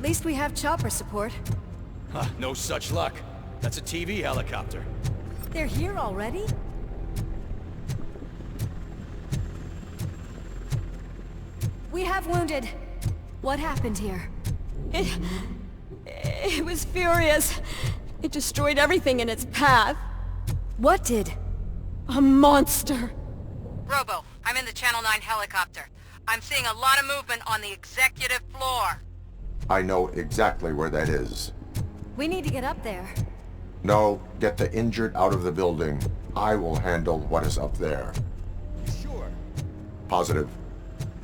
least we have chopper support. Huh, no such luck. That's a TV helicopter. They're here already? We have wounded. What happened here? It was furious. It destroyed everything in its path. What did? A monster. Robo, I'm in the Channel 9 helicopter. I'm seeing a lot of movement on the executive floor. I know exactly where that is. We need to get up there. No, get the injured out of the building. I will handle what is up there. Sure. Positive.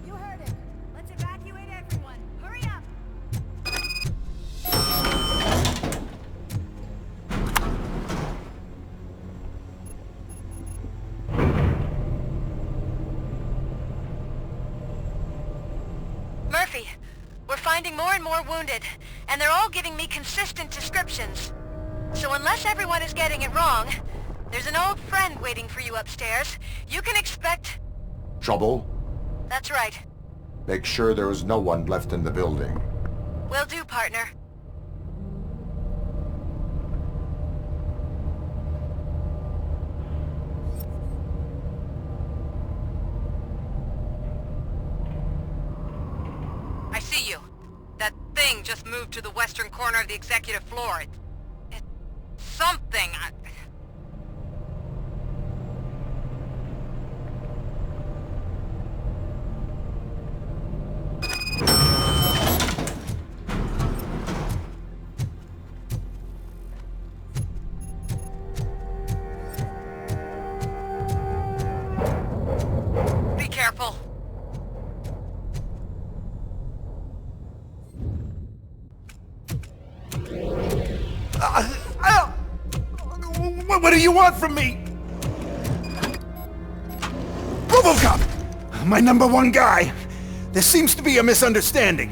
You heard it. Let's evacuate everyone. Hurry up! Murphy, we're finding more and more wounded, and they're all giving me consistent descriptions. So unless everyone is getting it wrong, there's an old friend waiting for you upstairs. You can expect... Trouble? That's right. Make sure there is no one left in the building. Will do, partner. I see you. That thing just moved to the western corner of the executive floor. It's something. Be careful. What do you want from me? RoboCop! My #1 guy. There seems to be a misunderstanding.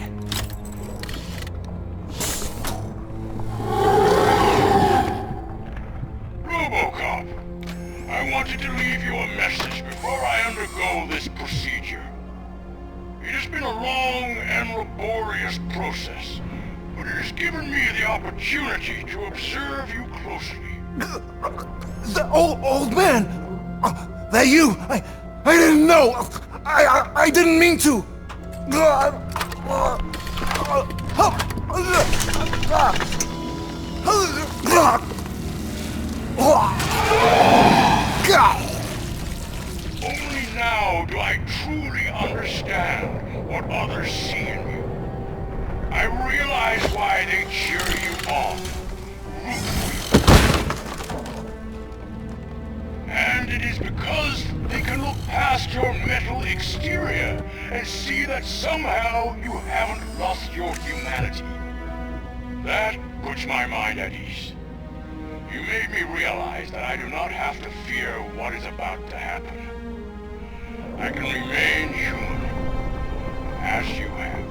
RoboCop, I wanted to leave you a message before I undergo this procedure. It has been a long and laborious process, but it has given me the opportunity to observe you closely. The old man! That you! I didn't know! I didn't mean to! Only now do I truly understand what others see in you. I realize why they cheer you on, root for you. And it is because they can look past your metal exterior and see that somehow you haven't lost your humanity. That puts my mind at ease. You made me realize that I do not have to fear what is about to happen. I can remain human, as you have.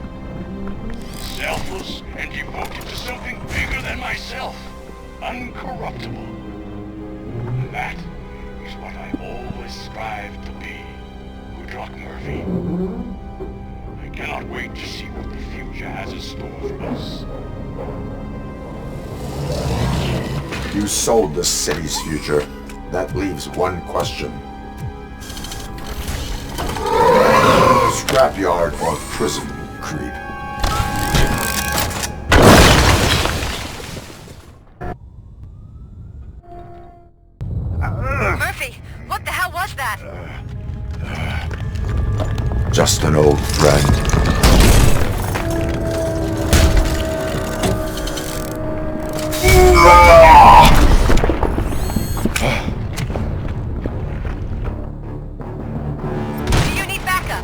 Selfless and devoted to something bigger than myself. Uncorruptible. That is what I always strive to be. Good luck, Murphy. I cannot wait to see what the future has in store for us. You sold the city's future. That leaves one question. Scrapyard or prison, Creed? Murphy, what the hell was that? Just an old friend. Do you need backup?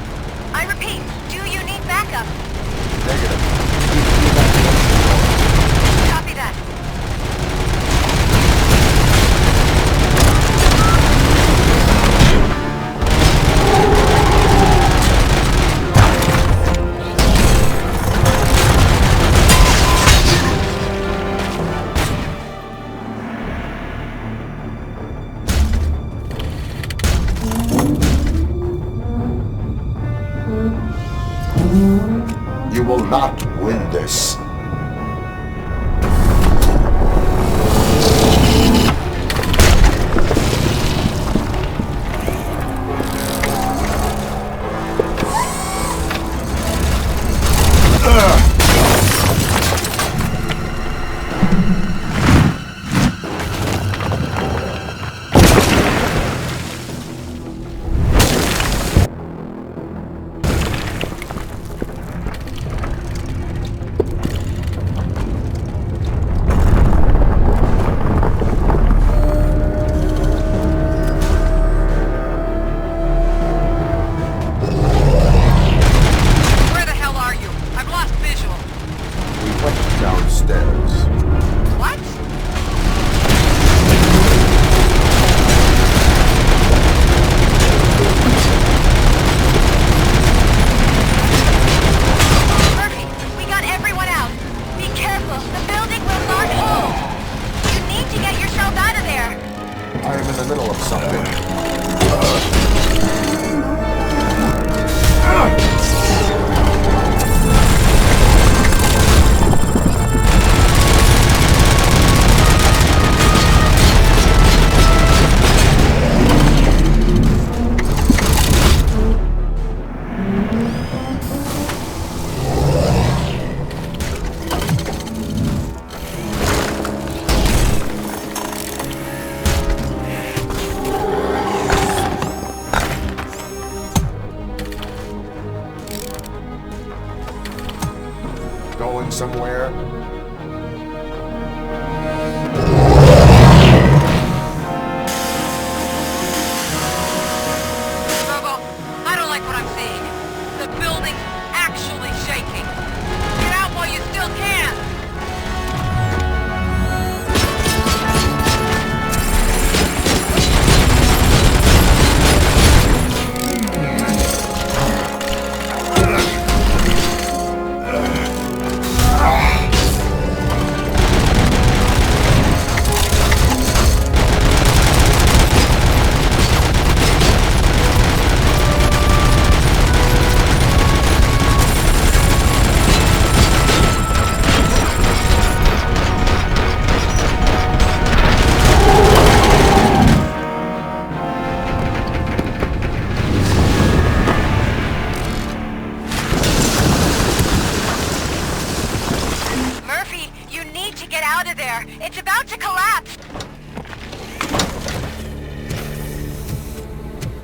I repeat, do you need backup? Negative. Copy that. You will not win this. went downstairs. What? Murphy, we got everyone out. Be careful. The building will not hold. You need to get yourself out of there. I am in the middle of something. Going somewhere? Robo, I don't like what I'm seeing. The building's actually shaking. Get out while you still can. Murphy, you need to get out of there. It's about to collapse.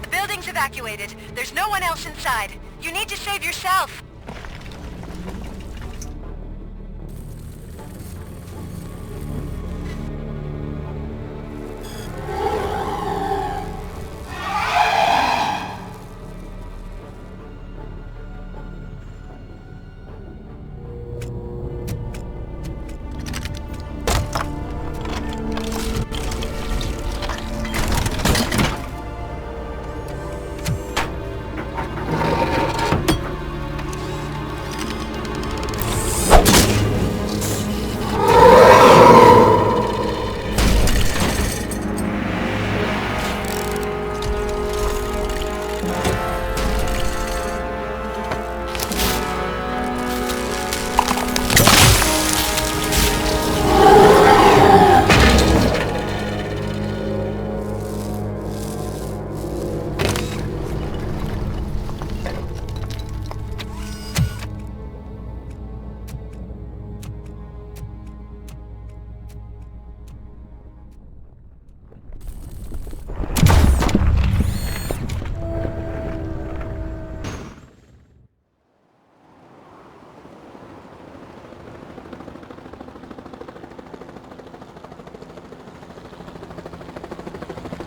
The building's evacuated. There's no one else inside. You need to save yourself.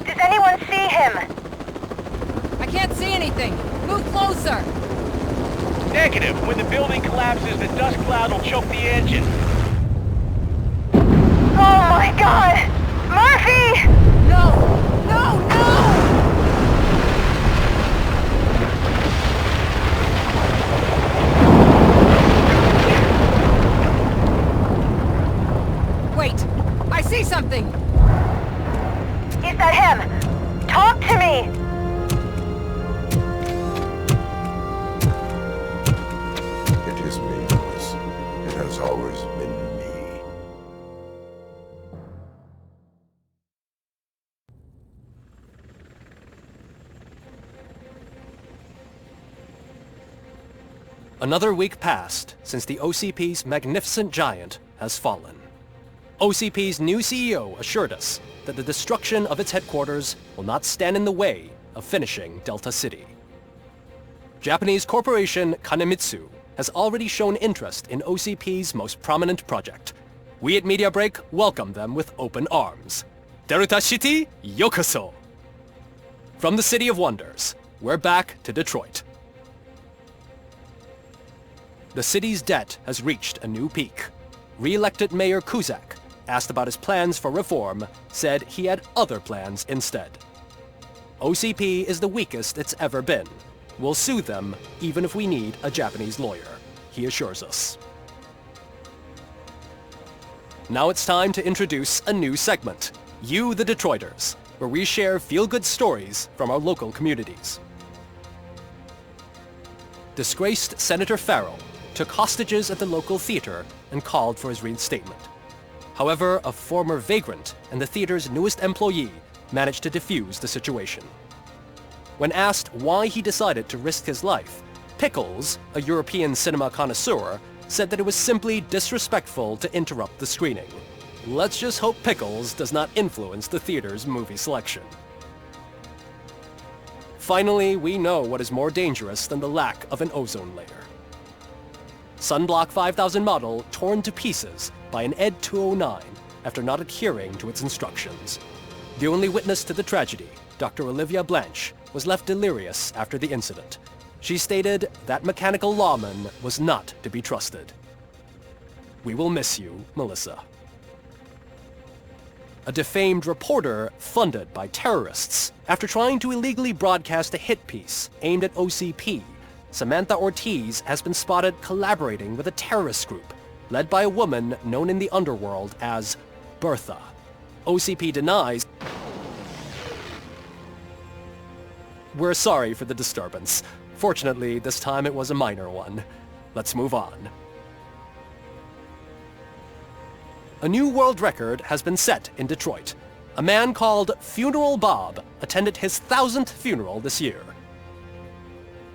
Does anyone see him? I can't see anything. Move closer. Negative. When the building collapses, the dust cloud will choke the engine. Oh my God! Murphy! No! No! No! Wait! I see something! Is that him? Talk to me! It is me, Louis. It has always been me. Another week passed since the OCP's magnificent giant has fallen. OCP's new CEO assured us that the destruction of its headquarters will not stand in the way of finishing Delta City. Japanese corporation Kanemitsu has already shown interest in OCP's most prominent project. We at Media Break welcome them with open arms. Delta City, yokoso! From the City of Wonders, we're back to Detroit. The city's debt has reached a new peak. Re-elected Mayor Cusack, asked about his plans for reform, said he had other plans instead. OCP is the weakest it's ever been. We'll sue them even if we need a Japanese lawyer, he assures us. Now it's time to introduce a new segment, You the Detroiters, where we share feel-good stories from our local communities. Disgraced Senator Farrell took hostages at the local theater and called for his reinstatement. However, a former vagrant and the theater's newest employee managed to defuse the situation. When asked why he decided to risk his life, Pickles, a European cinema connoisseur, said that it was simply disrespectful to interrupt the screening. Let's just hope Pickles does not influence the theater's movie selection. Finally, we know what is more dangerous than the lack of an ozone layer. Sunblock 5000 model torn to pieces by an ED 209 after not adhering to its instructions. The only witness to the tragedy, Dr. Olivia Blanche, was left delirious after the incident. She stated that mechanical lawman was not to be trusted. We will miss you, Melissa. A defamed reporter funded by terrorists after trying to illegally broadcast a hit piece aimed at OCP. Samantha Ortiz has been spotted collaborating with a terrorist group led by a woman known in the underworld as Bertha. OCP denies. We're sorry for the disturbance. Fortunately, this time it was a minor one. Let's move on. A new world record has been set in Detroit. A man called Funeral Bob attended his 1000th funeral this year.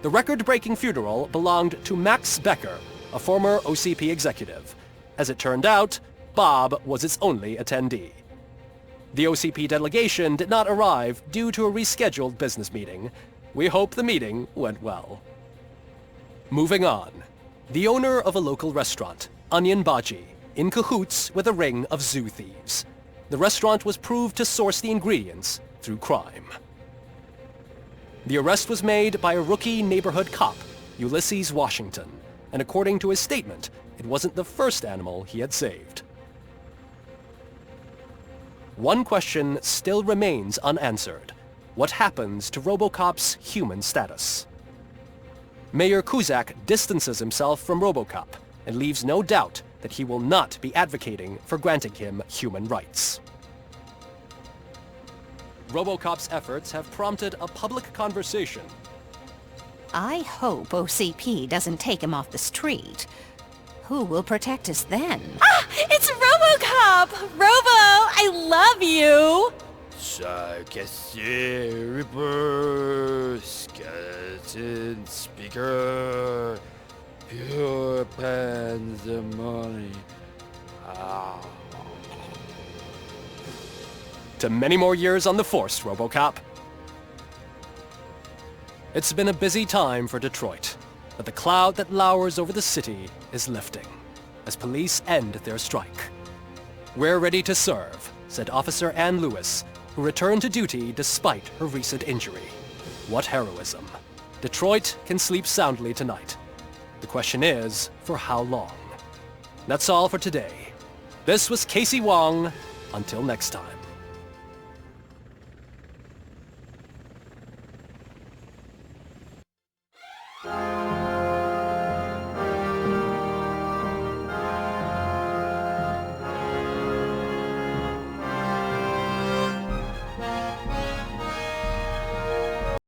The record-breaking funeral belonged to Max Becker, a former OCP executive. As it turned out, Bob was its only attendee. The OCP delegation did not arrive due to a rescheduled business meeting. We hope the meeting went well. Moving on. The owner of a local restaurant, Onion Baji, in cahoots with a ring of zoo thieves. The restaurant was proved to source the ingredients through crime. The arrest was made by a rookie neighborhood cop, Ulysses Washington, and according to his statement, it wasn't the first animal he had saved. One question still remains unanswered. What happens to RoboCop's human status? Mayor Cusack distances himself from RoboCop and leaves no doubt that he will not be advocating for granting him human rights. RoboCop's efforts have prompted a public conversation. I hope OCP doesn't take him off the street. Who will protect us then? Ah! It's RoboCop! Robo, I love you! Reaper, skeleton speaker, pure pandemonium. To many more years on the force, RoboCop. It's been a busy time for Detroit, but the cloud that lowers over the city is lifting as police end their strike. We're ready to serve, said Officer Ann Lewis, who returned to duty despite her recent injury. What heroism. Detroit can sleep soundly tonight. The question is, for how long? That's all for today. This was Casey Wong. Until next time.